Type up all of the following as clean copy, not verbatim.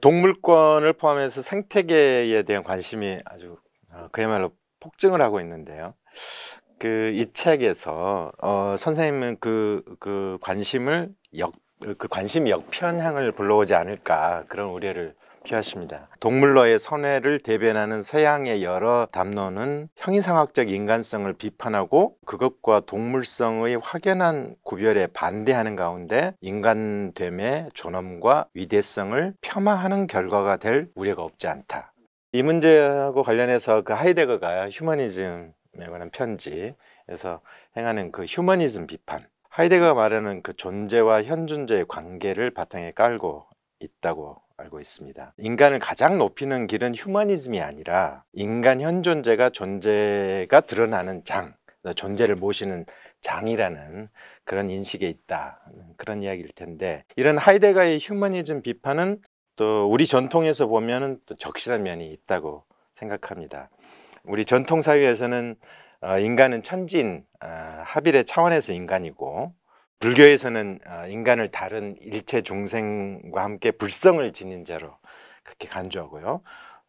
동물권을 포함해서 생태계에 대한 관심이 아주 그야말로 폭증을 하고 있는데요. 이 책에서 선생님은 그 관심이 역편향을 불러오지 않을까 그런 우려를 표하십니다. 동물로의 선회를 대변하는 서양의 여러 담론은 형이상학적 인간성을 비판하고 그것과 동물성의 확연한 구별에 반대하는 가운데 인간됨의 존엄과 위대성을 폄하하는 결과가 될 우려가 없지 않다. 이 문제하고 관련해서 그 하이데거가 휴머니즘에 관한 편지에서 행하는 그 휴머니즘 비판, 하이데거가 말하는 그 존재와 현존재의 관계를 바탕에 깔고 있다고 알고 있습니다. 인간을 가장 높이는 길은 휴머니즘이 아니라 인간 현존재가 존재가 드러나는 장, 존재를 모시는 장이라는 그런 인식에 있다, 그런 이야기일 텐데, 이런 하이데거의 휴머니즘 비판은 또 우리 전통에서 보면은 또 적실한 면이 있다고 생각합니다. 우리 전통 사회에서는 인간은 천지인 하빌의 차원에서 인간이고, 불교에서는 인간을 다른 일체 중생과 함께 불성을 지닌 자로 그렇게 간주하고요.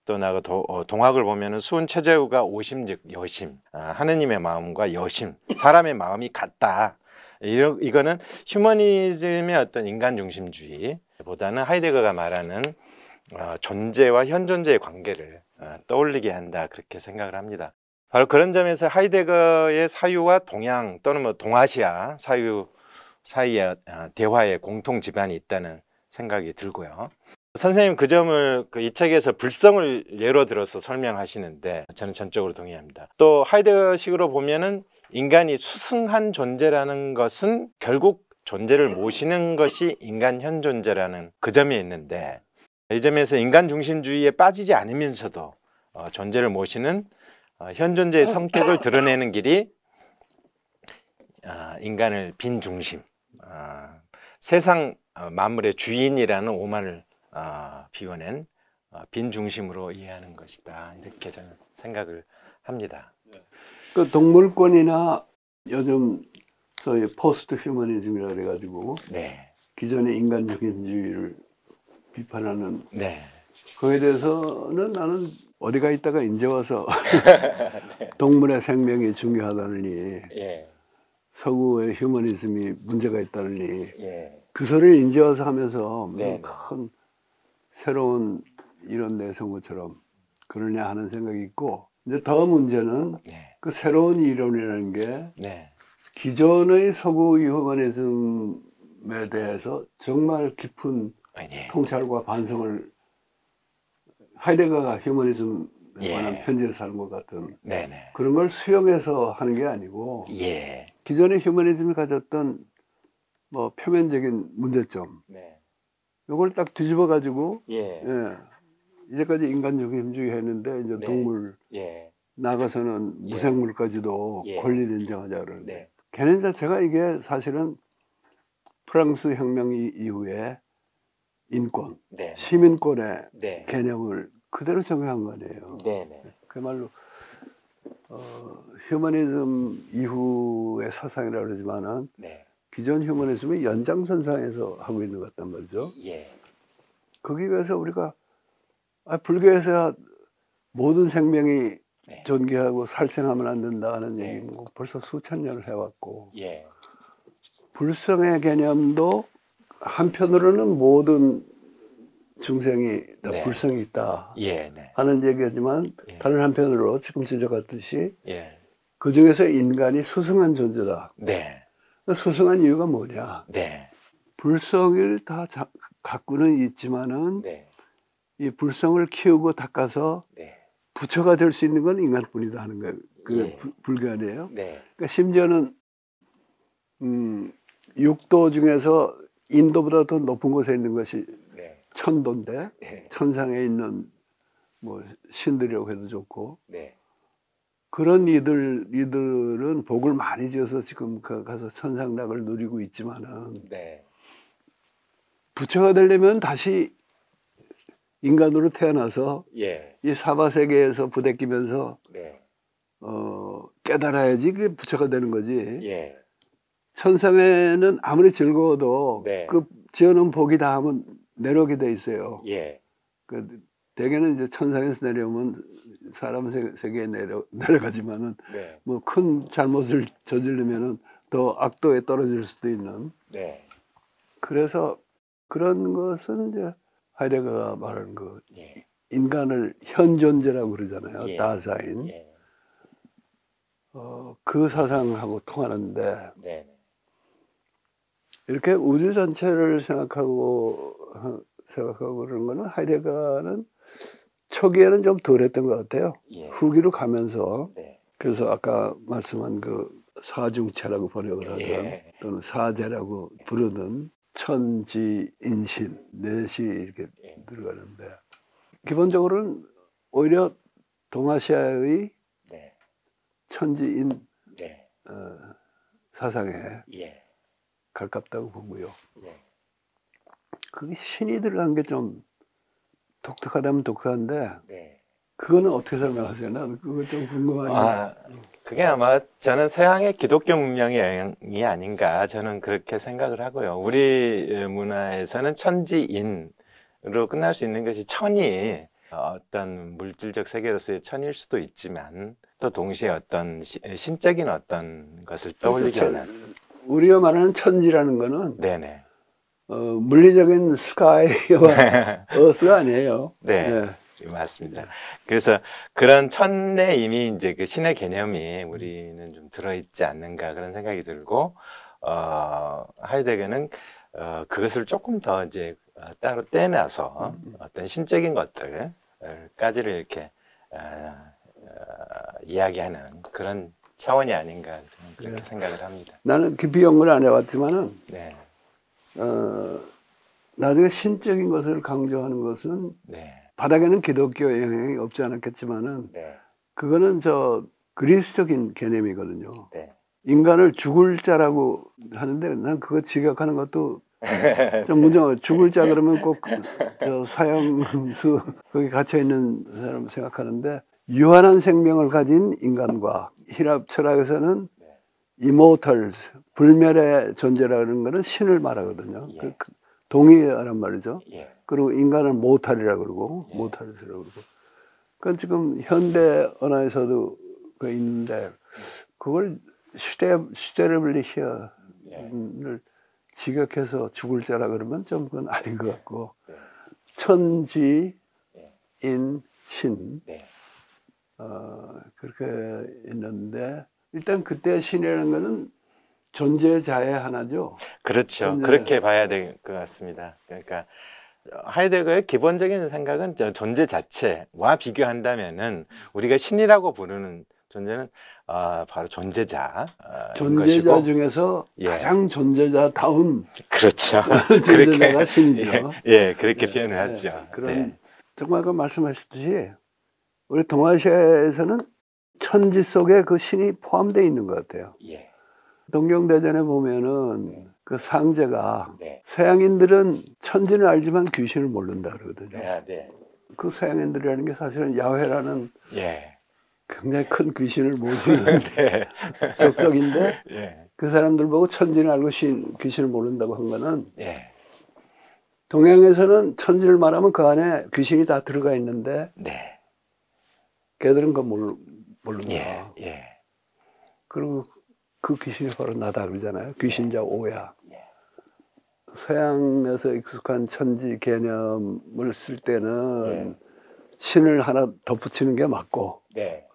또 나가 동학을 보면은 수은 최재우가 오심즉 여심, 하느님의 마음과 여심, 사람의 마음이 같다. 이거는 휴머니즘의 어떤 인간 중심주의보다는 하이데거가 말하는 존재와 현존재의 관계를 떠올리게 한다, 그렇게 생각을 합니다. 바로 그런 점에서 하이데거의 사유와 동양 또는 뭐 동아시아 사유 사이에 대화의 공통 지반이 있다는 생각이 들고요. 선생님 그 점을 이 책에서 불성을 예로 들어서 설명하시는데 저는 전적으로 동의합니다. 또 하이데거식으로 보면은 인간이 수승한 존재라는 것은 결국 존재를 모시는 것이 인간 현존재라는 그 점이 있는데, 이 점에서 인간 중심주의에 빠지지 않으면서도 존재를 모시는 현존재의 성격을 드러내는 길이 인간을 빈중심, 세상 만물의 주인이라는 오만을 비워낸 빈중심으로 이해하는 것이다, 이렇게 저는 생각을 합니다. 그 동물권이나 요즘 소위 포스트 휴머니즘이라 그래가지고 네. 기존의 인간 중심주의를 비판하는, 네. 그에 대해서는 나는 어디가 있다가 이제 와서 네. 동물의 생명이 중요하다느니, 예. 서구의 휴머니즘이 문제가 있다느니, 예. 그 소리를 이제 와서 하면서 네. 큰 새로운 이런 내성어처럼 그러냐 하는 생각이 있고, 이제 더 문제는 네. 그 새로운 이론이라는 게 네. 기존의 서구 휴머니즘에 대해서 정말 깊은 네. 통찰과 반성을, 하이데거가 휴머니즘에 예. 관한 편지에서 하는 것 같은 네네. 그런 걸 수용해서 하는 게 아니고, 예. 기존의 휴머니즘이 가졌던 뭐 표면적인 문제점, 네. 이걸 딱 뒤집어 가지고, 예. 이제까지 인간 중심주의 했는데 이제 네. 동물 예. 나가서는 무생물까지도 예. 권리를 인정하자 그러는데, 네. 걔네 자체가 이게 사실은 프랑스 혁명 이후에 인권, 네. 시민권의 네. 개념을 그대로 적용한 거 아니에요. 네네. 그야말로 휴머니즘 이후의 사상이라고 그러지만은 네. 기존 휴머니즘의 연장선상에서 하고 있는 것 같단 말이죠. 예. 거기 위해서 우리가 불교에서야 모든 생명이 네. 존귀하고 살생하면 안 된다 하는 네. 얘기 뭐 벌써 수천 년을 해왔고, 예. 불성의 개념도 한편으로는 모든 중생이 다 네. 불성이 있다 예. 네. 하는 얘기지만, 예. 다른 한편으로 지금 지적했듯이 예. 그 중에서 인간이 수승한 존재다. 네. 수승한 이유가 뭐냐? 네. 불성을 다 갖고는 있지만은 네. 이 불성을 키우고 닦아서 네. 부처가 될 수 있는 건 인간뿐이다 하는 거예요. 그게 예. 불교 아니에요? 네. 그러니까 심지어는 육도 중에서 인도보다 더 높은 곳에 있는 것이 네. 천도인데, 네. 천상에 있는 뭐 신들이라고 해도 좋고, 네. 그런 이들은 복을 많이 지어서 지금 가서 천상락을 누리고 있지만은, 네. 부처가 되려면 다시 인간으로 태어나서 예. 이 사바세계에서 부대끼면서 네. 깨달아야지 그게 부처가 되는 거지. 예. 천상에는 아무리 즐거워도 네. 그 지어놓은 복이 다 하면 내려오게 돼 있어요. 예. 그 대개는 이제 천상에서 내려오면 사람 세계에 내려가지만은 네. 뭐 큰 잘못을 저지르면은 더 악도에 떨어질 수도 있는. 네. 그래서 그런 것은 이제 하이데거가 말하는 그 예. 인간을 현존재라고 그러잖아요. 예. 다사인. 예. 그 사상하고 통하는데 네. 이렇게 우주 전체를 생각하고 그런 거는 하이데거는 초기에는 좀 덜했던 것 같아요. 예. 후기로 가면서. 네. 그래서 아까 말씀한 그 사중체라고 번역을 하든 예. 또는 사제라고 부르든 천지인신 넷이 이렇게 예. 들어가는데 기본적으로는 오히려 동아시아의 네. 천지인 네. 사상에 예. 가깝다고 보고요. 네. 그게 신이 들어간 게 좀 독특하다면 독특한데 네. 그거는 어떻게 설명하세요? 나는 그거 좀 궁금하네요. 그게 아마 저는 서양의 기독교 문명의 영향이 아닌가 저는 그렇게 생각을 하고요. 우리 문화에서는 천지인으로 끝날 수 있는 것이 천이 어떤 물질적 세계로서의 천일 수도 있지만 또 동시에 어떤 신적인 어떤 것을 떠올리게 하는. 우리가 말하는 천지라는 거는 네네. 물리적인 스카이와 어스가 아니에요. 네. 네. 맞습니다. 그래서 그런 천에 이미 이제 그 신의 개념이 우리는 좀 들어있지 않는가 그런 생각이 들고, 하이데거는 그것을 조금 더 이제 따로 떼내서 어떤 신적인 것들까지를 이렇게 이야기하는 그런 차원이 아닌가 저는 그렇게 네. 생각을 합니다. 나는 깊이 연구를 안 해봤지만은 네. 나중에 신적인 것을 강조하는 것은 네. 바닥에는 기독교 영향이 없지 않았겠지만은 네. 그거는 저 그리스적인 개념이거든요. 네. 인간을 죽을 자라고 하는데 난 그거 직역하는 것도 좀 문제가 죽을 자 그러면 꼭 저 사형수 거기 갇혀 있는 사람 생각하는데 유한한 생명을 가진 인간과 히랍 철학에서는 immortals 불멸의 존재라는 것은 신을 말하거든요. 예. 동의하란 말이죠. 예. 그리고 인간은 모탈이라고 그러고 예. 모탈이라고 그러고. 그건 지금 현대 언어에서도 그 있는데 그걸 슈테르블리히어를 직역해서 죽을 자라 그러면 좀 그건 아닌 것 같고 네. 천지인 네. 신 네. 그렇게 있는데 일단 그때 신이라는 거는 존재자의 하나죠. 그렇죠. 존재자. 그렇게 봐야 될 것 같습니다. 그러니까 하이데거의 기본적인 생각은 존재 자체와 비교한다면은 우리가 신이라고 부르는 존재는 바로 존재자. 존재자 것이고, 중에서 예. 가장 존재자다운 그렇죠. 존재자가 그렇게, 신이죠. 예, 그렇게 표현을 하죠. 그런 네. 정말 아까 말씀하셨듯이 우리 동아시아에서는 천지 속에 그 신이 포함되어 있는 것 같아요. 예. 동경대전에 보면은 그 상제가 네. 서양인들은 천지는 알지만 귀신을 모른다 그러거든요. 네. 그 서양인들이라는 게 사실은 야훼라는 예. 굉장히 큰 귀신을 모시는 네. 족속인데 예. 그 사람들 보고 천지는 알고 귀신을 모른다고 한 거는 예. 동양에서는 천지를 말하면 그 안에 귀신이 다 들어가 있는데 네. 걔들은 그걸 모른다. 예. 예. 그리고 그 귀신이 바로 나다 그러잖아요. 귀신자 오야. 예. 서양에서 익숙한 천지 개념을 쓸 때는 예. 신을 하나 덧붙이는 게 맞고 네.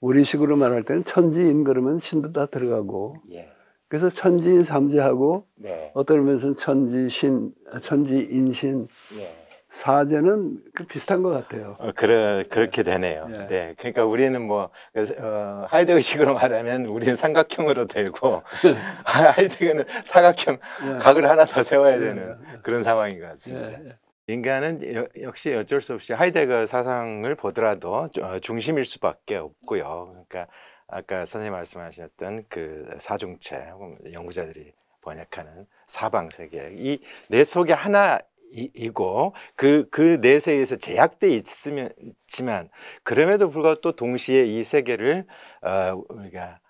우리식으로 말할 때는 천지인 그러면 신도 다 들어가고 예. 그래서 천지인 삼재하고 네. 어떤 의미에서는 천지신, 천지인신 예. 사제는 비슷한 것 같아요. 그렇게 되네요. 예. 네. 그러니까 우리는 뭐, 하이데거식으로 말하면 우리는 삼각형으로 되고, 하이데거는 사각형, 예. 각을 하나 더 세워야 예. 되는 그런 상황인 것 같습니다. 예. 인간은 역시 어쩔 수 없이 하이데거 사상을 보더라도 중심일 수밖에 없고요. 그러니까 아까 선생님 말씀하셨던 그 사중체, 연구자들이 번역하는 사방세계, 이 내 속에 하나 이고 그 내세에서 제약돼 있지만 그럼에도 불구하고 또 동시에 이 세계를 우리가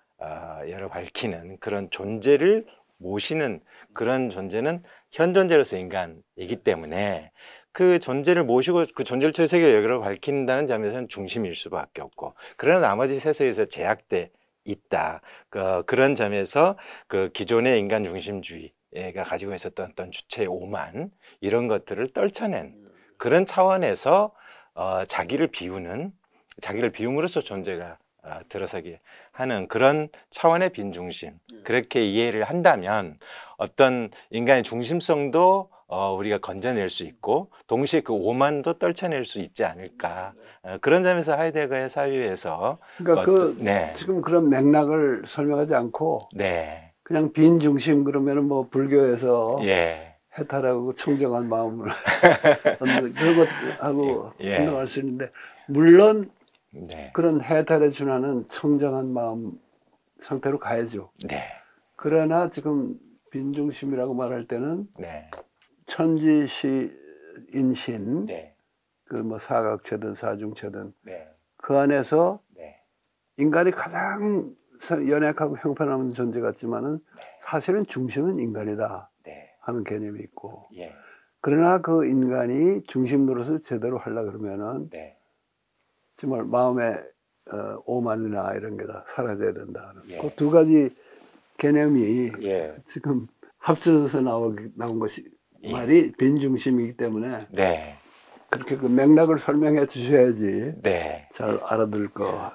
열어 밝히는 그런 존재를 모시는 그런 존재는 현존재로서 인간이기 때문에 그 존재를 모시고 그 존재를 통해 세계 여기로 밝힌다는 점에서는 중심일 수밖에 없고, 그러나 나머지 세상에서 제약돼 있다. 그런 점에서 그 기존의 인간 중심주의가 가지고 있었던 어떤 주체의 오만 이런 것들을 떨쳐낸 그런 차원에서 자기를 비움으로써 존재가 들어서게 하는 그런 차원의 빈중심, 그렇게 이해를 한다면 어떤 인간의 중심성도 우리가 건져낼 수 있고 동시에 그 오만도 떨쳐낼 수 있지 않을까. 그런 점에서 하이데거의 사유에서 그러니까 네. 지금 그런 맥락을 설명하지 않고 네. 그냥 빈중심 그러면은 뭐 불교에서 예. 해탈하고 청정한 마음을 그런 것하고 예. 혼동할 수 있는데, 물론 네. 그런 해탈에 준하는 청정한 마음 상태로 가야죠. 네. 그러나 지금 빈중심이라고 말할 때는 네. 천지시인신, 네. 그 뭐 사각체든 사중체든 네. 그 안에서 네. 인간이 가장 연약하고 형편없는 존재 같지만은 사실은 중심은 인간이다 네. 하는 개념이 있고, 예. 그러나 그 인간이 중심 노릇을 제대로 하려 그러면은 네. 정말 마음의 오만이나 이런 게 다 사라져야 된다. 예. 그 두 가지 개념이 예. 지금 합쳐져서 나온 것이 예. 말이 빈중심이기 때문에 네. 그렇게 그 맥락을 설명해 주셔야지 네. 잘 알아들 것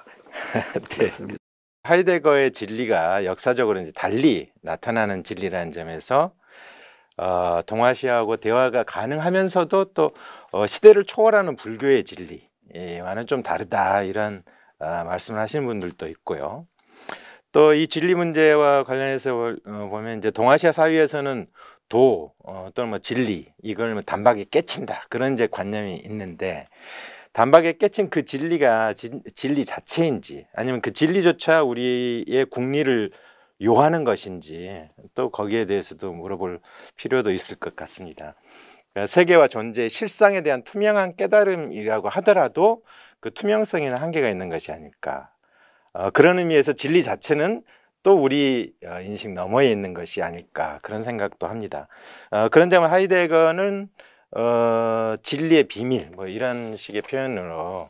같습니다. 하이데거의 진리가 역사적으로 이제 달리 나타나는 진리라는 점에서 동아시아하고 대화가 가능하면서도 또 시대를 초월하는 불교의 진리와는 좀 다르다, 이런 말씀을 하시는 분들도 있고요. 또 이 진리 문제와 관련해서 보면 이제 동아시아 사회에서는 또는 뭐 진리, 이걸 뭐 단박에 깨친다, 그런 이제 관념이 있는데, 단박에 깨친 그 진리가 진리 자체인지 아니면 그 진리조차 우리의 국리를 요하는 것인지, 또 거기에 대해서도 물어볼 필요도 있을 것 같습니다. 그러니까 세계와 존재의 실상에 대한 투명한 깨달음이라고 하더라도 그 투명성에는 한계가 있는 것이 아닐까. 그런 의미에서 진리 자체는 또 우리 인식 너머에 있는 것이 아닐까, 그런 생각도 합니다. 그런 점은 하이데거는 진리의 비밀, 뭐 이런 식의 표현으로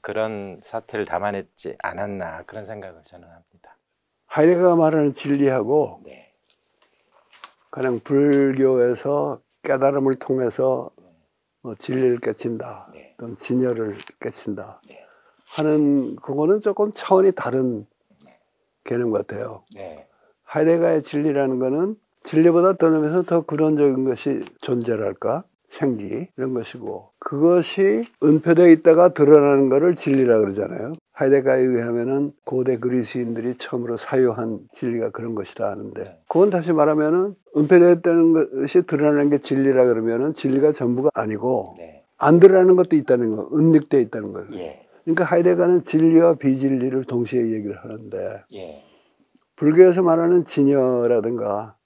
그런 사태를 담아냈지 않았나, 그런 생각을 저는 합니다. 하이데거가 말하는 진리하고 네. 그냥 불교에서 깨달음을 통해서 진리를 깨친다, 네. 또는 진여를 깨친다 네. 하는 그거는 조금 차원이 다른 개념 같아요. 네. 하이데거의 진리라는 거는 진리보다 떠나면서 더 근원적인 것이 존재랄까, 생기, 이런 것이고, 그것이 은폐되어 있다가 드러나는 것을 진리라 그러잖아요. 하이데거에 의하면은 고대 그리스인들이 처음으로 사유한 진리가 그런 것이다 하는데, 그건 다시 말하면은 은폐되어 있다는 것이 드러나는 게 진리라 그러면은 진리가 전부가 아니고 네. 안 드러나는 것도 있다는 거, 은닉되어 있다는 거예요. 예. 그러니까 하이데거는 진리와 비진리를 동시에 얘기를 하는데, 예. 불교에서 말하는 진여라든가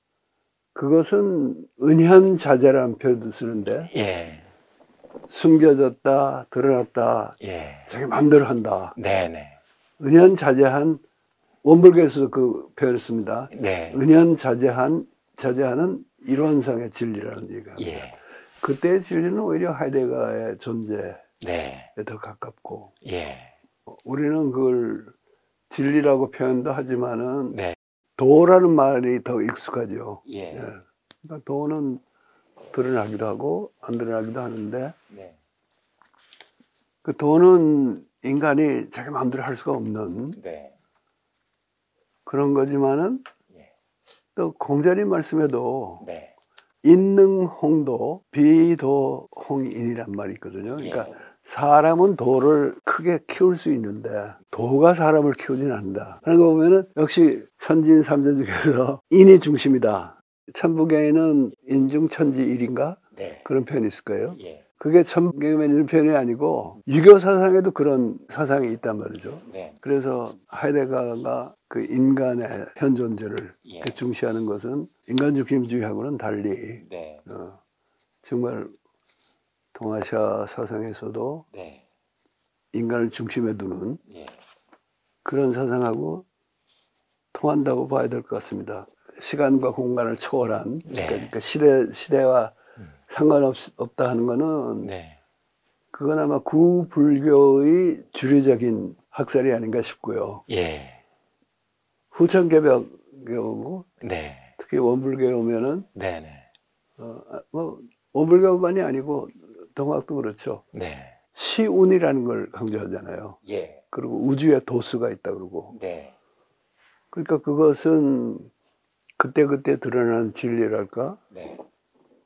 그것은 은현자재라는 표현도 쓰는데, 예. 숨겨졌다, 드러났다, 예. 자기 마음대로 한다. 네네. 은현자재한, 원불교에서도 그 표현을 씁니다. 네. 은현자재하는 일원상의 진리라는 얘기가 합니다. 예. 그때의 진리는 오히려 하이데거의 존재에 네. 더 가깝고, 예. 우리는 그걸 진리라고 표현도 하지만은 네. 도라는 말이 더 익숙하죠. 예. 그러니까 도는 드러나기도 하고 안 드러나기도 하는데, 네. 그 도는 인간이 자기 마음대로 할 수가 없는 네. 그런 거지만은, 예. 또 공자님 말씀에도 네. 인능홍도 비도홍인이란 말이 있거든요. 그러니까 예. 사람은 도를 크게 키울 수 있는데 도가 사람을 키우지는 않는다 하는 거 보면은 역시 천지인 삼재 중에서 인이 중심이다. 천부경에는 인중천지일인가? 네. 그런 표현이 있을 거예요. 예. 그게 천부경에 있는 표현이 아니고 유교 사상에도 그런 사상이 있단 말이죠. 네. 그래서 하이데거가 그 인간의 현존재를 예. 중시하는 것은 인간 중심주의하고는 달리 네. 정말 동아시아 사상에서도 네. 인간을 중심에 두는 예. 그런 사상하고 통한다고 봐야 될 것 같습니다. 시간과 공간을 초월한, 네. 그러니까 시대와 상관없다 하는 거는 네. 그건 아마 구불교의 주류적인 학설이 아닌가 싶고요. 예. 후천개벽에 오고 네. 특히 원불교에 오면은 네네. 뭐 원불교만이 아니고 동학도 그렇죠. 네. 시운이라는 걸 강조하잖아요. 예. 그리고 우주에 도수가 있다 그러고. 네. 그러니까 그것은 그때그때 드러나는 진리랄까? 네.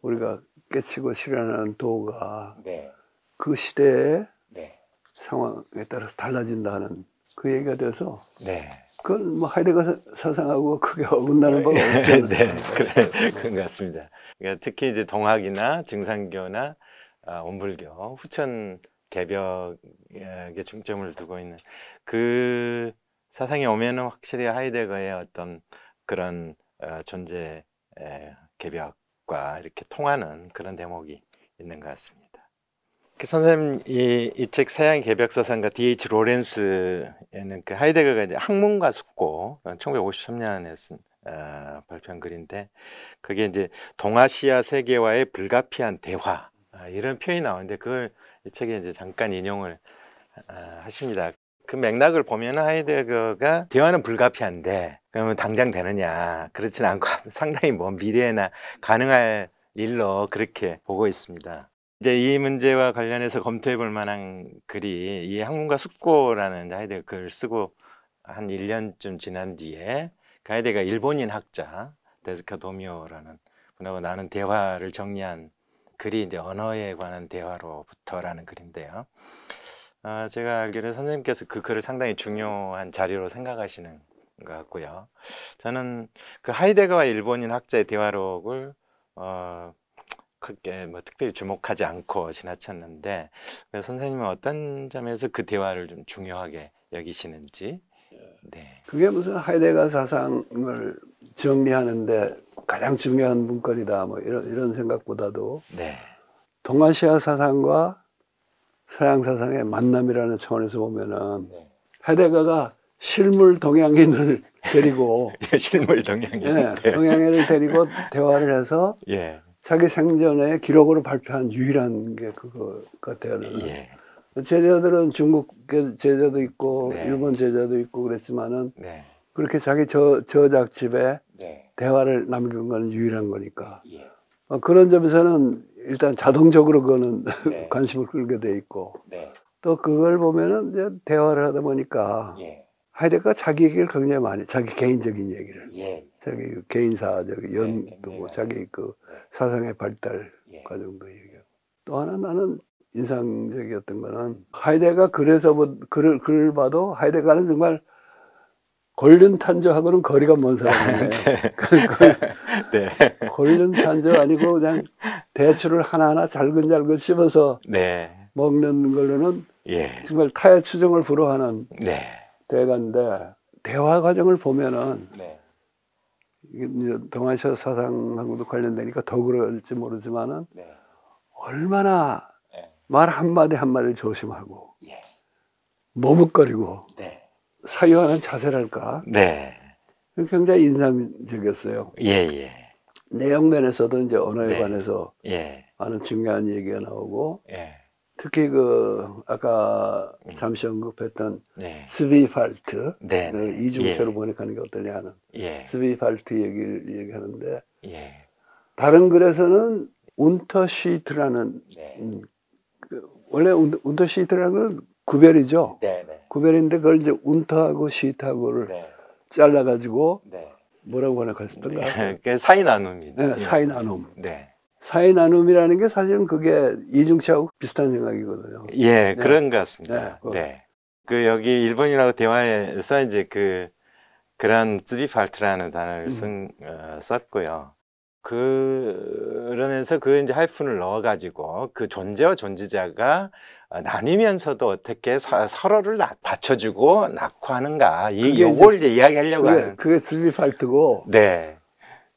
우리가 깨치고 실현하는 도가 네. 그 시대의 네. 상황에 따라서 달라진다는 그 얘기가 돼서 네. 그건 뭐 하이데거 사상하고 크게 어긋나는 바가 없잖아요. 네. 그런 것 같습니다. 그러니까 특히 이제 동학이나 증산교나 원불교, 후천 개벽에 중점을 두고 있는 그 사상이 오면은 확실히 하이데거의 어떤 그런 존재 개벽과 이렇게 통하는 그런 대목이 있는 것 같습니다. 선생님 이 책 서양 개벽 서상가 D.H. 로렌스에는 그 하이데거가 이제 학문과 숙고 1953년에 쓴 발표한 글인데 그게 이제 동아시아 세계와의 불가피한 대화 이런 표현이 나오는데 그걸 이 책에 이제 잠깐 인용을 하십니다. 그 맥락을 보면 하이데거가 대화는 불가피한데 그러면 당장 되느냐 그렇지는 않고 상당히 먼 미래에나 가능할 일로 그렇게 보고 있습니다. 이제 이 문제와 관련해서 검토해 볼 만한 글이 이 학문과 숙고라는 하이데거 글을 쓰고 한 1년쯤 지난 뒤에 그 하이데거가 일본인 학자 데스카 도미오라는 분하고 나눈 대화를 정리한 글이 이제 언어에 관한 대화로부터라는 글인데요. 제가 알기로는 선생님께서 그 글을 상당히 중요한 자료로 생각하시는 것 같고요. 저는 그 하이데거와 일본인 학자의 대화록을 그렇게 뭐 특별히 주목하지 않고 지나쳤는데 선생님은 어떤 점에서 그 대화를 좀 중요하게 여기시는지. 네. 그게 무슨 하이데거 사상을 정리하는데 가장 중요한 문건이다 뭐 이런 생각보다도 네. 동아시아 사상과 서양 사상의 만남이라는 차원에서 보면은 네. 하이데거가 실물 동양인을 데리고 실물 동양인. 예, 네. 동양인을 데리고 대화를 해서 예. 자기 생전에 기록으로 발표한 유일한 게 그거 같아요. 예. 제자들은 중국 제자도 있고 네. 일본 제자도 있고 그랬지만은 네. 그렇게 자기 저작집에 네. 대화를 남긴 건 유일한 거니까 예. 그런 점에서는 일단 자동적으로 그거는 네. 관심을 끌게 돼 있고 네. 또 그걸 보면은 이제 대화를 하다 보니까 예. 하이데거가 자기 얘기를 굉장히 많이 자기 개인적인 얘기를 예. 자기 개인사적 연도 네. 자기 그 사상의 발달 예. 과정도 얘기하고 또 하나 나는 인상적이었던 거는 하이데거가 그래서 뭐 글을 봐도 하이데거는 정말 권륜 탄저하고는 거리가 먼 사람이에요. 네. 권륜 탄저 아니고 그냥 대추를 하나하나 잘근잘근 씹어서 네. 먹는 걸로는 예. 정말 타의 추종을 불허하는 네. 대가인데 대화 과정을 보면은 네. 이게 이제 동아시아 사상하고도 관련되니까 더 그럴지 모르지만은 네. 얼마나 네. 말 한마디 한마디를 조심하고 예. 머뭇거리고 네. 사유하는 자세랄까 네. 굉장히 인상적이었어요. 예, 예. 내용 면에서도 이제 언어에 네. 관해서 예. 많은 중요한 얘기가 나오고 예. 특히 그 아까 잠시 언급했던 네. 스비팔트 네. 그 네. 이중체로 예. 번역하는 게 어떠냐 하는 예. 스비팔트 얘기를 얘기하는데 예. 다른 글에서는 운터시트라는 네. 원래 운터시트라는 건 구별이죠. 네. 네. 구별인데 그걸 이제 운터하고 시트하고를 네. 잘라가지고 네. 뭐라고 번역하셨던가? 그 사이 나눔이. 네, 사이 나눔. 네. 사이 나눔이라는 게 사실은 그게 이중체하고 비슷한 생각이거든요. 예, 그런 것 같습니다. 네. 네. 그 여기 일본이라고 대화에서 이제 그런 쯔비팔트라는 단어를 썼고요. 그러면서 그 이제 하이픈을 넣어가지고 그 존재와 존재자가 나뉘면서도 어떻게 서로를 받쳐주고 낙후하는가 요걸 이제 이야기하려고 하는. 그게 스비팔트고. 네.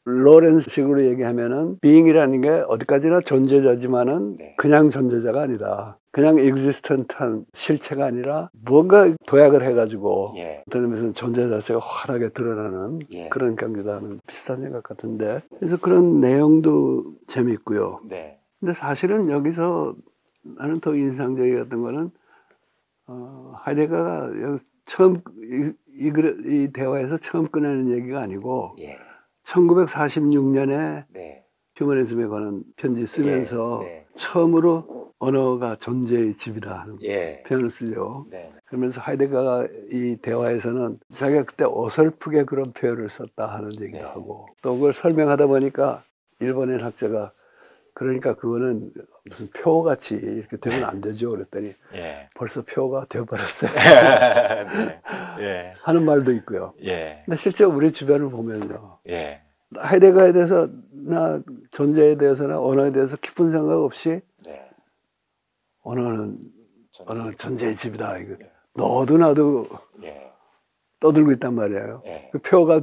로렌스식으로 얘기하면은 being이라는 게 어디까지나 존재자지만은 네. 그냥 존재자가 아니다. 그냥 existent한 실체가 아니라 뭔가 도약을 해가지고 예. 어떤 의미에서는 존재 자체가 환하게 드러나는 예. 그런 경기다는 비슷한 생각 같은데 그래서 그런 내용도 재미있고요. 네. 근데 사실은 여기서 나는 더 인상적이었던 거는 하이데거가 처음 이 대화에서 처음 꺼내는 얘기가 아니고 예. 1946년에 네. 휴머니즘에 관한 편지 쓰면서 네. 처음으로 언어가 존재의 집이다 하는 예. 표현을 쓰죠. 네. 그러면서 하이데거가 이 대화에서는 자기가 그때 어설프게 그런 표현을 썼다 하는 얘기도 네. 하고, 또 그걸 설명하다 보니까 일본인 학자가 그러니까 그거는 무슨 표같이 이렇게 되면 안 되죠 그랬더니 예. 벌써 표가 되어버렸어요. 네. 예. 하는 말도 있고요. 예. 근데 실제 우리 주변을 보면요, 예. 하이데거에 대해서나 존재에 대해서나 언어에 대해서 깊은 생각 없이 네. 언어는 존재. 존재의 집이다. 이거 너도 나도 예. 떠들고 있단 말이에요. 예. 그 표가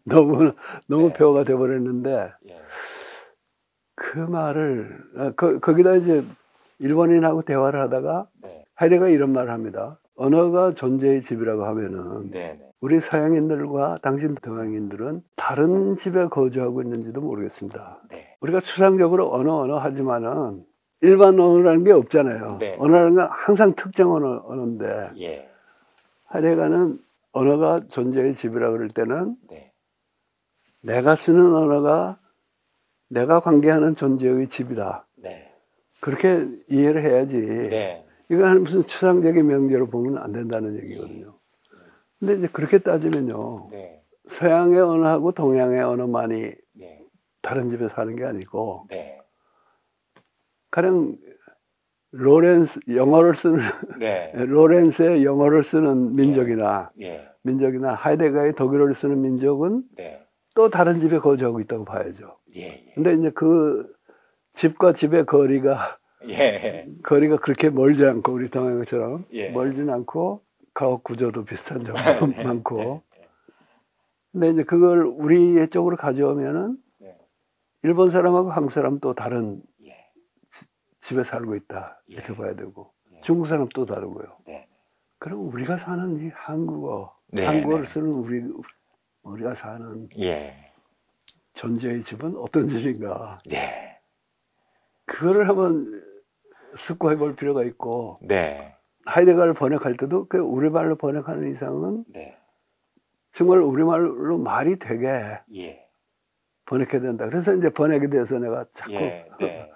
너무 네. 표가 돼버렸는데 예. 그 말을 거기다 이제 일본인하고 대화를 하다가 네. 하이데거가 이런 말을 합니다. 언어가 존재의 집이라고 하면은 네. 네. 우리 서양인들과 당신 동양인들은 다른 집에 거주하고 있는지도 모르겠습니다. 네. 우리가 추상적으로 언어 하지만은 일반 언어라는 게 없잖아요. 네. 언어라는 건 항상 특정 언어인데 예. 하이데거는 언어가 존재의 집이라고 그럴 때는 네. 내가 쓰는 언어가 내가 관계하는 존재의 집이다. 네. 그렇게 이해를 해야지. 네. 이건 무슨 추상적인 명제로 보면 안 된다는 얘기거든요. 근데 이제 그렇게 따지면요, 네. 서양의 언어하고 동양의 언어만이 네. 다른 집에 사는 게 아니고, 네. 가령 로렌스 영어를 쓰는 네. 로렌스의 영어를 쓰는 민족이나 예. 하이데거의 독일어를 쓰는 민족은 네. 또 다른 집에 거주하고 있다고 봐야죠. 예. 근데 이제 그 집과 집의 거리가 예. 그렇게 멀지 않고 우리 동양처럼 예. 멀진 않고 가옥 구조도 비슷한 점도 네. 많고. 네. 근데 이제 그걸 우리 쪽으로 가져오면은 네. 일본 사람하고 한국 사람 또 다른 예. 집에 살고 있다 이렇게 예. 봐야 되고, 예. 중국 사람 또 다르고요. 네. 그럼 우리가 사는 이 한국어, 네. 한국어를 네. 쓰는 우리가 사는 예. 존재의 집은 어떤 집인가? 네. 그거를 한번 숙고해 볼 필요가 있고, 네. 하이데거를 번역할 때도 그 우리말로 번역하는 이상은 네. 정말 우리말로 말이 되게 예. 번역해야 된다. 그래서 이제 번역에 대해서 내가 자꾸 예. 네.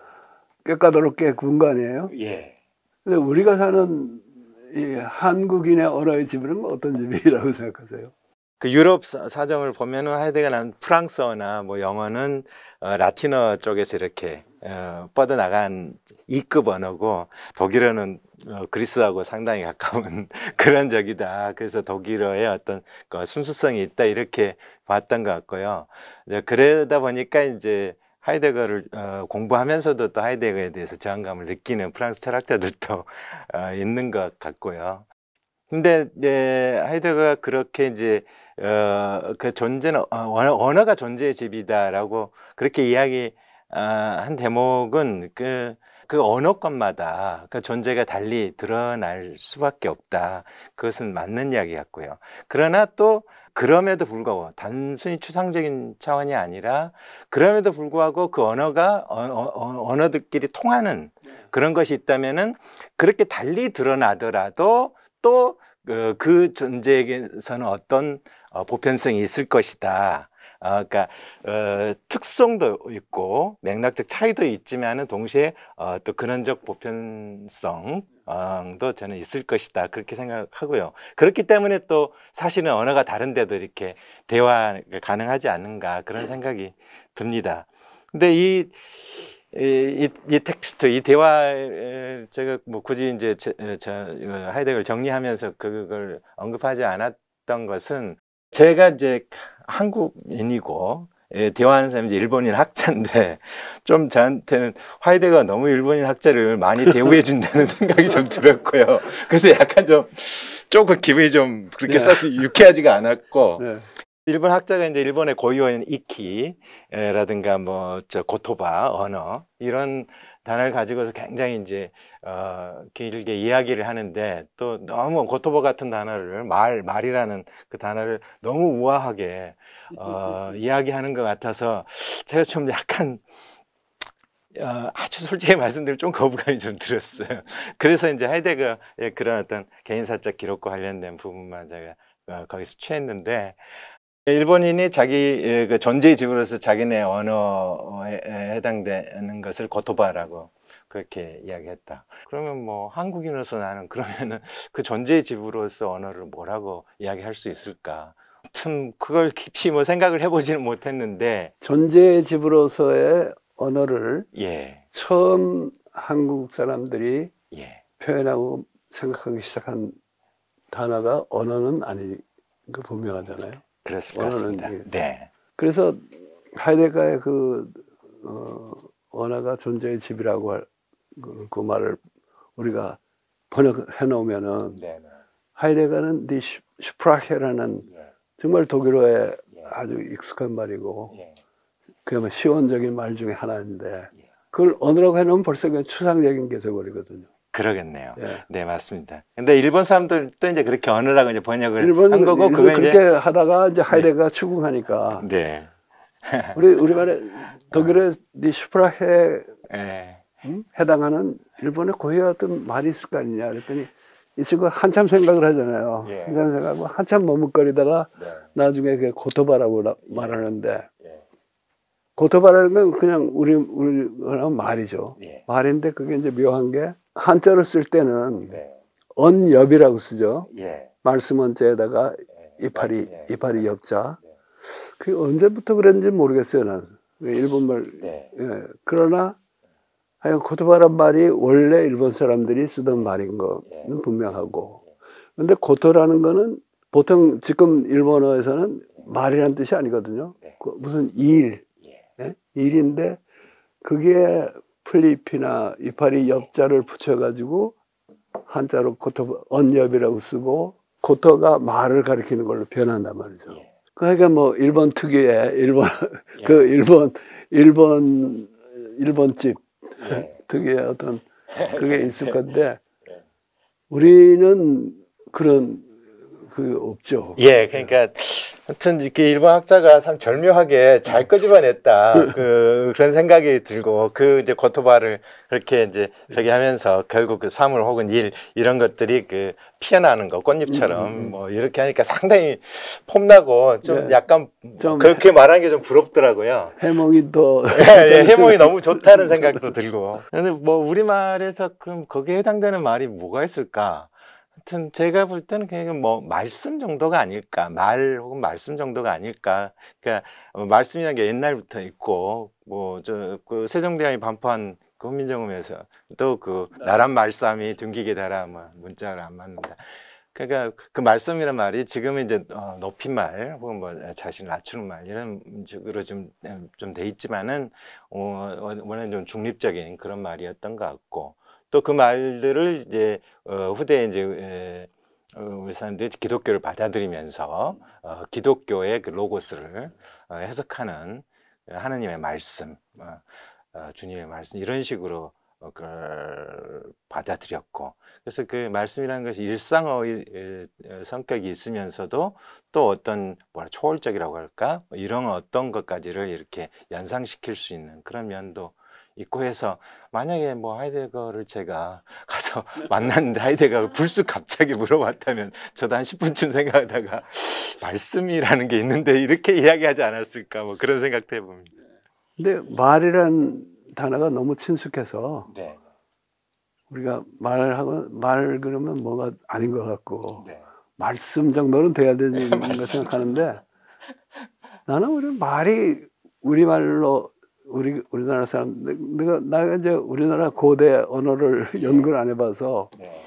꾀까다롭게 군 거 아니에요? 예. 근데 우리가 사는 이 한국인의 언어의 집은 어떤 집이라고 생각하세요? 그 유럽 사정을 보면은 하이데거가 난 프랑스어나 뭐 영어는 라틴어 쪽에서 이렇게 뻗어나간 2급 언어고, 독일어는 그리스하고 상당히 가까운 그런 적이다. 그래서 독일어의 어떤 순수성이 있다 이렇게 봤던 것 같고요. 그러다 보니까 이제 하이데거를 공부하면서도 또 하이데거에 대해서 저항감을 느끼는 프랑스 철학자들도 있는 것 같고요. 근데 하이데거가 그렇게 이제 그 존재는 언어가 존재의 집이다라고 그렇게 한 대목은 그 언어권마다 그 존재가 달리 드러날 수밖에 없다. 그것은 맞는 이야기 같고요. 그러나 또 그럼에도 불구하고 단순히 추상적인 차원이 아니라 그럼에도 불구하고 그 언어가 언어들끼리 통하는 그런 것이 있다면은 그렇게 달리 드러나더라도 또 그 존재에게서는 어떤 보편성이 있을 것이다. 그러니까 특성도 있고 맥락적 차이도 있지만은 동시에 또 근원적 보편성도 저는 있을 것이다 그렇게 생각하고요. 그렇기 때문에 또 사실은 언어가 다른데도 이렇게 대화가 가능하지 않는가 그런 생각이 듭니다. 근데 이 텍스트, 이 대화, 제가 뭐 굳이 이제 하이데거를 정리하면서 그걸 언급하지 않았던 것은, 제가 이제 한국인이고 대화하는 사람이 이제 일본인 학자인데, 좀 저한테는 하이데거가 너무 일본인 학자를 많이 대우해 준다는 생각이 좀 들었고요. 그래서 약간 조금 기분이 좀 그렇게 유쾌하지가 않았고, 네. 일본 학자가 이제 일본의 고유어인 이키라든가 뭐 고토바 언어 이런 단어를 가지고서 굉장히 이제 길게 이야기를 하는데, 또 너무 고토바 같은 단어를 말이라는 그 단어를 너무 우아하게 이야기하는 것 같아서 제가 좀 약간 아주 솔직히 말씀드리면 좀 거부감이 좀 들었어요. 그래서 이제 하이데거의 그런 어떤 개인사적 기록과 관련된 부분만 제가 거기서 취했는데, 일본인이 자기 그 존재의 집으로서 자기네 언어에 해당되는 것을 고토바라고 그렇게 이야기했다. 그러면 뭐 한국인으로서 나는 그러면은 그 존재의 집으로서 언어를 뭐라고 이야기할 수 있을까? 아무튼 그걸 깊이 뭐 생각을 해보지는 못했는데, 존재의 집으로서의 언어를 예, 처음 한국 사람들이 예, 표현하고 생각하기 시작한 단어가 언어는 아닌 거 분명하잖아요. 그랬을 것 같습니다. 언어는 네, 그래서 하이데거의 그 언어가 존재의 집이라고 할 그 말을 우리가 번역해 놓으면은 네, 네. 하이데거는 디 슈프라헤라는 예, 정말 독일어에 예, 아주 익숙한 말이고 예, 그야말로 시원적인 말 중에 하나인데 예. 그걸 언어라고 해놓으면 벌써 그냥 추상적인 게 돼버리거든요. 그러겠네요. 예. 네, 맞습니다. 근데 일본 사람들도 이제 그렇게 언어라고 이제 번역을 일본 한 거고, 그거 그렇게 이제, 하다가 이제 하이데거가 추궁하니까 네, 우리말에 독일의 디 슈프라헤 예, 해당하는 일본의 고유의 어떤 말이 있을 거 아니냐 그랬더니 이 친구가 한참 생각을 하잖아요. 예. 한참 생각하고 한참 머뭇거리다가 네, 나중에 그 고토바라고 말하는데 예, 고토바라는 건 그냥 우리나라 말이죠. 예, 말인데 그게 이제 묘한 게 한자로 쓸 때는 네, 언엽이라고 쓰죠. 예, 말씀 언자에다가 이파리 예. 이파리 엽자. 그게 언제부터 그랬는지 모르겠어요. 난 일본말. 네, 예. 그러나 하여간 고토바란 말이 원래 일본 사람들이 쓰던 말인 거는 분명하고. 근데 고토라는 거는 보통 지금 일본어에서는 말이라는 뜻이 아니거든요. 무슨 일, 예? 일인데 그게 플리피나 이파리 엽자를 붙여가지고 한자로 고토 언엽이라고 쓰고 고토가 말을 가리키는 걸로 변한단 말이죠. 그러니까 뭐 일본 특유의 그 일본집 특유의 어떤 그게 있을 건데 우리는 그런 그 없죠. 예, 그러니까 하여튼 이렇게 일본 학자가 참 절묘하게 잘 끄집어냈다 그런 생각이 들고 그 이제 고토바를 그렇게 이제 저기 하면서 결국 그 사물 혹은 일 이런 것들이 그 피어나는 거 꽃잎처럼 뭐 이렇게 하니까 상당히 폼나고 좀 네. 약간 좀 그렇게 말하는 게 좀 부럽더라고요. 해몽이 더 예, 해몽이 너무 좋다는 생각도 들고. 근데 뭐 우리말에서 그럼 거기에 해당되는 말이 뭐가 있을까? 하여튼 제가 볼 때는 그냥 뭐 말씀 정도가 아닐까, 말 혹은 말씀 정도가 아닐까. 그러니까 말씀이라는 게 옛날부터 있고 뭐 저 그 세종대왕이 반포한 그 훈민정음에서 또 그 나란 말씀이 둥기게 달아 뭐 문자를 안 맞는다. 그러니까 그 말씀이란 말이 지금은 이제 높임말 혹은 뭐 자신을 낮추는 말 이런 식으로 좀 돼 있지만은 원래는 좀 중립적인 그런 말이었던 것 같고. 또 그 말들을 이제 후대에 이제 우리 사람들이 기독교를 받아들이면서 기독교의 그 로고스를 해석하는 하느님의 말씀, 주님의 말씀 이런 식으로 그걸 받아들였고 그래서 그 말씀이라는 것이 일상어의 성격이 있으면서도 또 어떤 뭐라 초월적이라고 할까 이런 어떤 것까지를 이렇게 연상시킬 수 있는 그런 면도 있고 해서 만약에 뭐 하이데거를 제가 가서 만났는데 하이데거가 불쑥 갑자기 물어봤다면 저도 한 10분쯤 생각하다가 말씀이라는 게 있는데 이렇게 이야기하지 않았을까 뭐 그런 생각도 해봅니다. 근데 말이란 단어가 너무 친숙해서 네. 우리가 말 그러면 뭐가 아닌 것 같고 네. 말씀 정도는 돼야 되는 거 말씀 생각하는데 나는 우리 말이 우리말로 우리나라 사람 내가 이제 우리나라 고대 언어를 연구를 안 해봐서 네.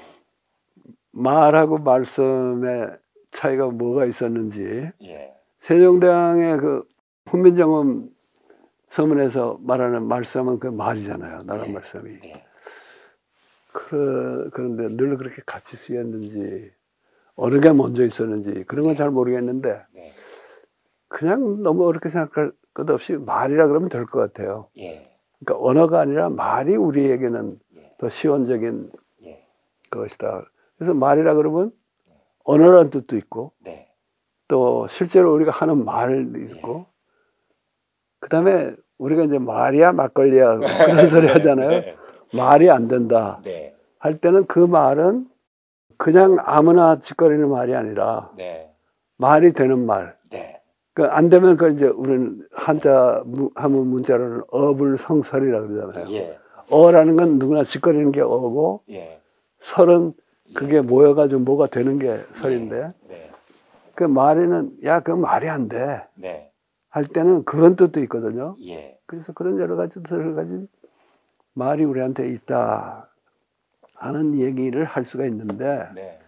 말하고 말씀의 차이가 뭐가 있었는지 예. 세종대왕의 그 훈민정음 서문에서 말하는 말씀은 그 말이잖아요. 나란 말씀이. 그런데 늘 그렇게 같이 쓰였는지 어느 게 먼저 있었는지 그런 건 잘 모르겠는데 그냥 너무 어렵게 생각할 것 없이 말이라 그러면 될 것 같아요. 그러니까 언어가 아니라 말이 우리에게는 더 시원적인 것이다. 그래서 말이라 그러면 언어라는 뜻도 있고 또 실제로 우리가 하는 말도 있고 그 다음에 우리가 이제 말이야 막걸리야 그런 소리 하잖아요. 네. 말이 안 된다 네. 할 때는 그 말은 그냥 아무나 짓거리는 말이 아니라 네. 말이 되는 말. 네. 그 안 되면 그 이제 우리는 한자 하면 문자로는 어불성설이라고 그러잖아요. 예. 어라는 건 누구나 짓거리는 게 어고 예. 설은 그게 모여가지고 뭐가 되는 게 설인데 네. 그 말에는 야 그 말이 안 돼 네. 할 때는 그런 뜻도 있거든요. 예. 그래서 그런 여러 가지 뜻을 가진 말이 우리한테 있다 하는 얘기를 할 수가 있는데 네.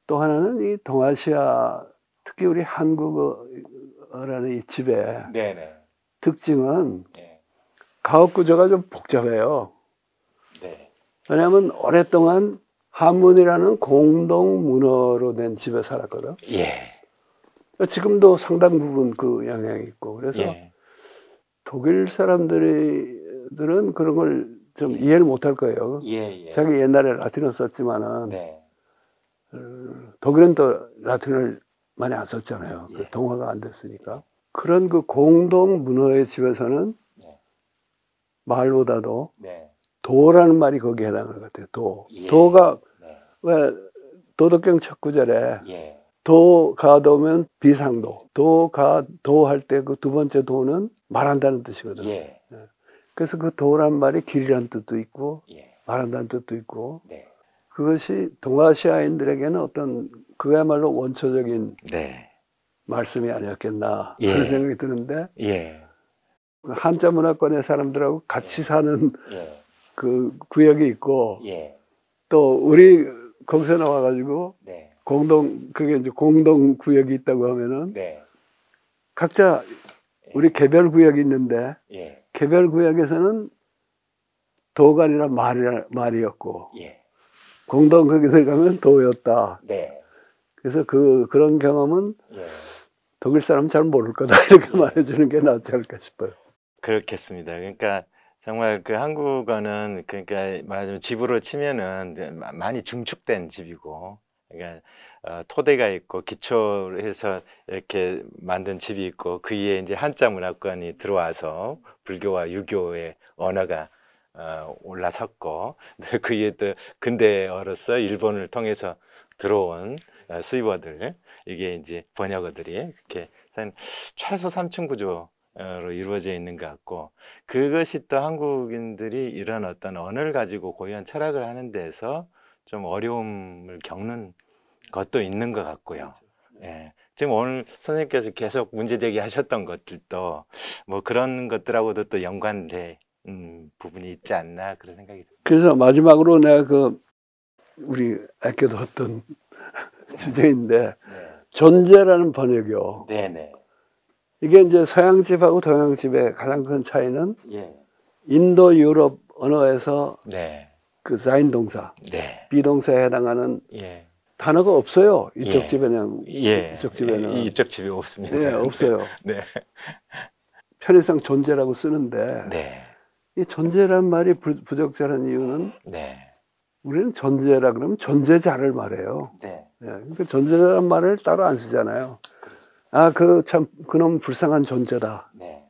또 하나는 이 동아시아 특히 우리 한국어라는 이 집의 네네. 특징은 네. 가옥 구조가 좀 복잡해요. 네. 왜냐하면 오랫동안 한문이라는 공동 문어로 된 집에 살았거든. 예. 지금도 상당 부분 그 영향이 있고 그래서 예. 독일 사람들은 그런 걸 좀 이해를 못할 거예요. 예. 예. 자기 옛날에 라틴어 썼지만은 네. 독일은 또 라틴어를 많이 안 썼잖아요. 예. 그 동화가 안 됐으니까. 그런 그 공동 문어의 집에서는 네. 말보다도 네. 도라는 말이 거기에 해당하는 것 같아요. 도. 예. 도가 네. 왜 도덕경 첫 구절에 예. 도가 도면 비상도. 도가 도 할 때 그 두 번째 도는 말한다는 뜻이거든요. 예. 그래서 그 도란 말이 길이라는 뜻도 있고 예. 말한다는 뜻도 있고 네. 그것이 동아시아인들에게는 어떤 그야말로 원초적인 네. 말씀이 아니었겠나 예. 그런 생각이 드는데 예. 한자 문화권의 사람들하고 같이 사는 예. 그 구역이 있고 예. 또 우리 거기서 나와가지고 네. 그게 이제 공동 구역이 있다고 하면은 네. 각자 우리 개별 구역이 있는데 예. 개별 구역에서는 도가 아니라 말이었고 예. 공동 거기 들어가면 도였다. 네. 그래서 그런 경험은 예. 독일 사람 잘 모를 거다 이렇게 말해주는 게 낫지 않을까 싶어요. 그렇겠습니다. 그러니까 정말 그 한국어는 그러니까 말하자면 집으로 치면은 이제 많이 중축된 집이고, 그러니까 토대가 있고 기초해서 이렇게 만든 집이 있고 그 위에 이제 한자 문화권이 들어와서 불교와 유교의 언어가 올라섰고 그 위에 또 근대어로서 일본을 통해서 들어온 수입어들 이게 이제 번역어들이 이렇게 최소 3층 구조로 이루어져 있는 것 같고 그것이 또 한국인들이 이런 어떤 언어를 가지고 고유한 철학을 하는 데서 좀 어려움을 겪는 것도 있는 것 같고요. 예. 지금 오늘 선생님께서 계속 문제 제기하셨던 것들도 뭐 그런 것들하고도 또 연관된 부분이 있지 않나 그런 생각이 듭니다. 그래서 마지막으로 내가 우리 아껴뒀던 주제인데 네. 존재라는 번역이요. 네네. 이게 이제 서양집하고 동양집의 가장 큰 차이는 예. 인도 유럽 언어에서 네. 그 자인 동사, 네. 비동사에 해당하는 예. 단어가 없어요. 이쪽 예. 집에는 예. 이쪽 집에는 이쪽 집이 없습니다. 네, 없어요. 네. 편의상 존재라고 쓰는데 네. 이 존재란 말이 부적절한 이유는 네. 우리는 존재라 그러면 존재자를 말해요. 네. 예, 그러니까 존재자란 말을 따로 안 쓰잖아요. 그렇습니다. 그놈 불쌍한 존재다. 네.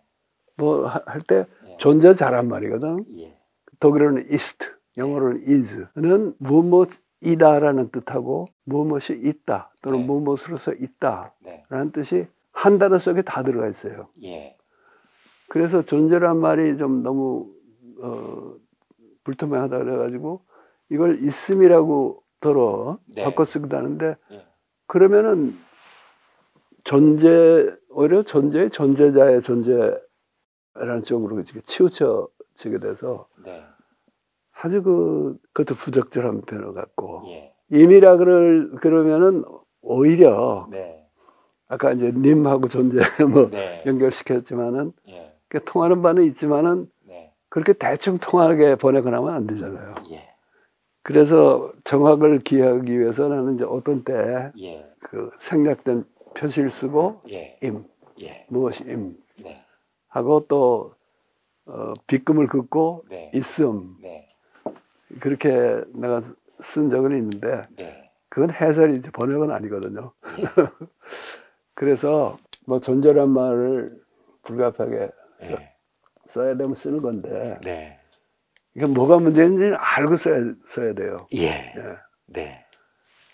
뭐 할 때 예. 존재자란 말이거든. 예. 독일어는 ist, 영어로는 is는 무엇이다라는 뜻하고 무엇이 있다 또는 네. 무엇으로서 있다라는 네. 뜻이 한 단어 속에 다 들어가 있어요. 예. 그래서 존재란 말이 좀 너무 불투명하다 그래가지고 이걸 있음이라고 네. 바꿔 쓰기도 하는데 예. 그러면은 오히려 존재자의 존재라는 쪽으로 치우쳐지게 돼서 네. 아주 그것도 부적절한 표현 같고 예. 임이라 그러면은 오히려 네. 아까 이제 님하고 존재 뭐 네. 연결시켰지만은 예. 통하는 바는 있지만은 네. 그렇게 대충 통하게 번역을 하면 안 되잖아요. 예. 그래서 정확을 기하기 위해서 나는 이제 어떤 때 예. 그 생략된 표시를 쓰고 예. 임, 예. 무엇이 임 네. 하고 또 빗금을 긋고 네. 있음 네. 그렇게 내가 쓴 적은 있는데 네. 그건 해설이 이제 번역은 아니거든요. 예. 그래서 뭐 존재란 말을 불가피하게 예. 써야 되면 쓰는 건데 네. 이게 뭐가 문제인지는 알고 써야 돼요. 예. 예. 네.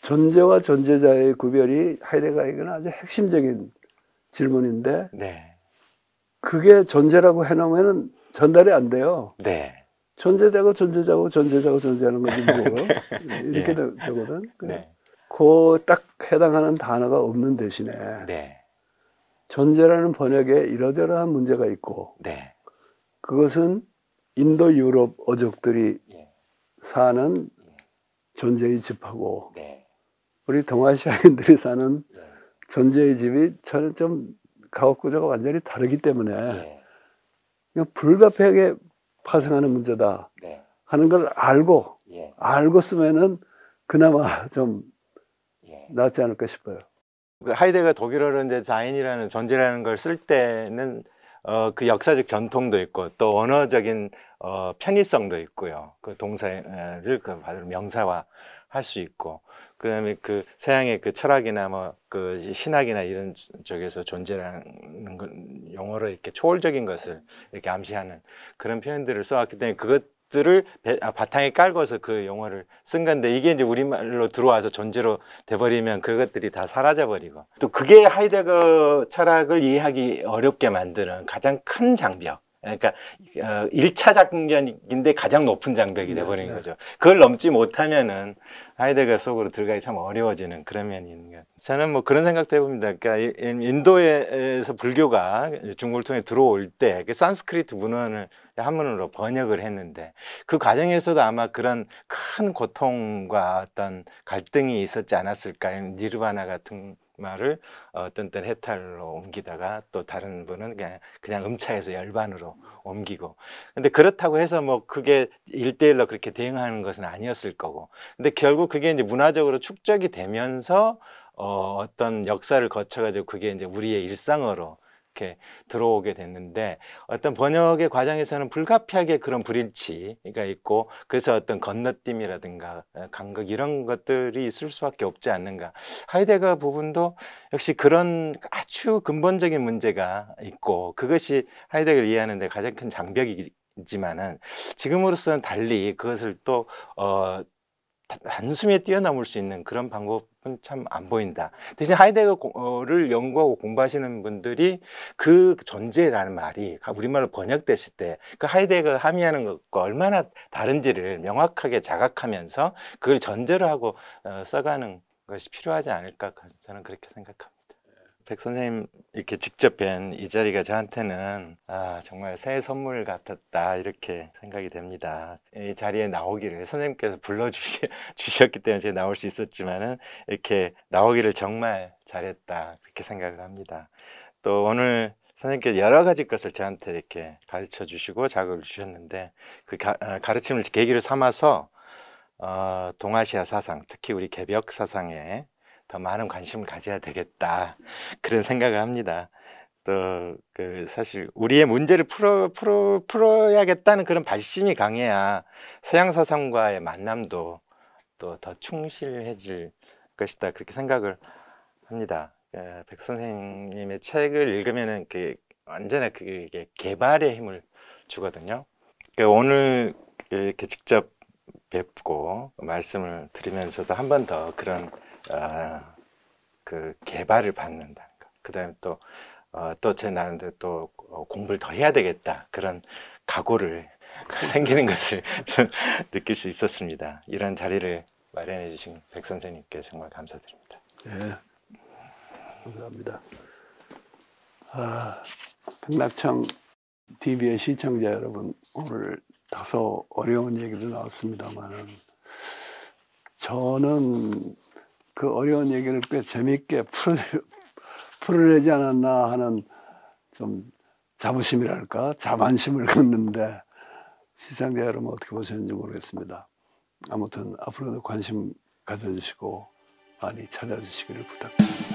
존재와 존재자의 구별이 하이데거에게는 아주 핵심적인 질문인데 네. 그게 존재라고 해놓으면 전달이 안 돼요. 네. 존재자고 존재하는 거지 뭐 이렇게 예. 되거든. 네. 그 딱 해당하는 단어가 없는 대신에 네. 존재라는 번역에 이러저러한 문제가 있고 네. 그것은 인도 유럽 어족들이 예. 사는 존재의 집하고 네. 우리 동아시아인들이 사는 예. 존재의 집이 저는 좀 가옥 구조가 완전히 다르기 때문에 예. 이거 불가피하게 파생하는 문제다 네. 하는 걸 알고 예. 쓰면은 그나마 좀 예. 낫지 않을까 싶어요. 그 하이데거가 독일어로 이제 자인이라는 존재라는 걸 쓸 때는 그 역사적 전통도 있고 또 언어적인 편의성도 있고요. 그 동사를 그 바로 명사화 할 수 있고 그다음에 그 서양의 그 철학이나 뭐 그 신학이나 이런 쪽에서 존재라는 건 용어로 이렇게 초월적인 것을 이렇게 암시하는 그런 표현들을 써왔기 때문에 그것들을 바탕에 깔고서 그 용어를 쓴 건데 이게 이제 우리말로 들어와서 존재로 돼버리면 그것들이 다 사라져버리고 또 그게 하이데거 철학을 이해하기 어렵게 만드는 가장 큰 장벽. 그러니까 1차 장벽인데 가장 높은 장벽이 돼버리는 거죠. 그걸 넘지 못하면은 하이데거 속으로 들어가기 참 어려워지는 그런 면이 있는 거예요. 저는 뭐 그런 생각도 해봅니다. 그러니까 인도에서 불교가 중국을 통해 들어올 때 그 산스크리트 문헌을 한문으로 번역을 했는데 그 과정에서도 아마 그런 큰 고통과 어떤 갈등이 있었지 않았을까. 니르바나 같은 말을 어떤 때는 해탈로 옮기다가 또 다른 분은 그냥 음차해서 열반으로 옮기고 근데 그렇다고 해서 뭐 그게 1대1로 그렇게 대응하는 것은 아니었을 거고 근데 결국 그게 이제 문화적으로 축적이 되면서 어떤 역사를 거쳐 가지고 그게 이제 우리의 일상으로 이렇게 들어오게 됐는데 어떤 번역의 과정에서는 불가피하게 그런 불일치가 있고 그래서 어떤 건너뛰기라든가 간극 이런 것들이 있을 수밖에 없지 않는가. 하이데거 부분도 역시 그런 아주 근본적인 문제가 있고 그것이 하이데거를 이해하는 데 가장 큰 장벽이지만은 지금으로서는 달리 그것을 또 단숨에 뛰어넘을 수 있는 그런 방법은 참 안 보인다. 대신 하이데거를 연구하고 공부하시는 분들이 그 존재라는 말이 우리말로 번역됐을 때 그 하이데거가 함의하는 것과 얼마나 다른지를 명확하게 자각하면서 그걸 전제로 하고 써가는 것이 필요하지 않을까 저는 그렇게 생각합니다. 백 선생님 이렇게 직접 뵌 이 자리가 저한테는 정말 새해 선물 같았다 이렇게 생각이 됩니다. 이 자리에 나오기를 선생님께서 불러주셨기 때문에 제가 나올 수 있었지만은 이렇게 나오기를 정말 잘했다 그렇게 생각을 합니다. 또 오늘 선생님께서 여러 가지 것을 저한테 이렇게 가르쳐 주시고 자극을 주셨는데 그 가르침을 계기로 삼아서 동아시아 사상 특히 우리 개벽 사상에 더 많은 관심을 가져야 되겠다 그런 생각을 합니다. 또 그 사실 우리의 문제를 풀어야겠다는 그런 발심이 강해야 서양 사상과의 만남도 또 더 충실해질 것이다 그렇게 생각을 합니다. 백 선생님의 책을 읽으면은 그 언제나 그게 개발의 힘을 주거든요. 오늘 이렇게 직접 뵙고 말씀을 드리면서도 한 번 더 그런 그 개발을 받는다는 것. 그다음에 또 제 나름대로 또 공부를 더 해야 되겠다 그런 각오를 생기는 것을 좀 느낄 수 있었습니다. 이런 자리를 마련해 주신 백 선생님께 정말 감사드립니다. 네, 감사합니다. 백낙청 TV의 시청자 여러분, 오늘 다소 어려운 얘기도 나왔습니다만은 저는 그 어려운 얘기를 꽤 재밌게 풀어내지 않았나 하는 좀 자부심이랄까 자만심을 갖는데 시청자 여러분 어떻게 보셨는지 모르겠습니다. 아무튼 앞으로도 관심 가져주시고 많이 찾아주시기를 부탁드립니다.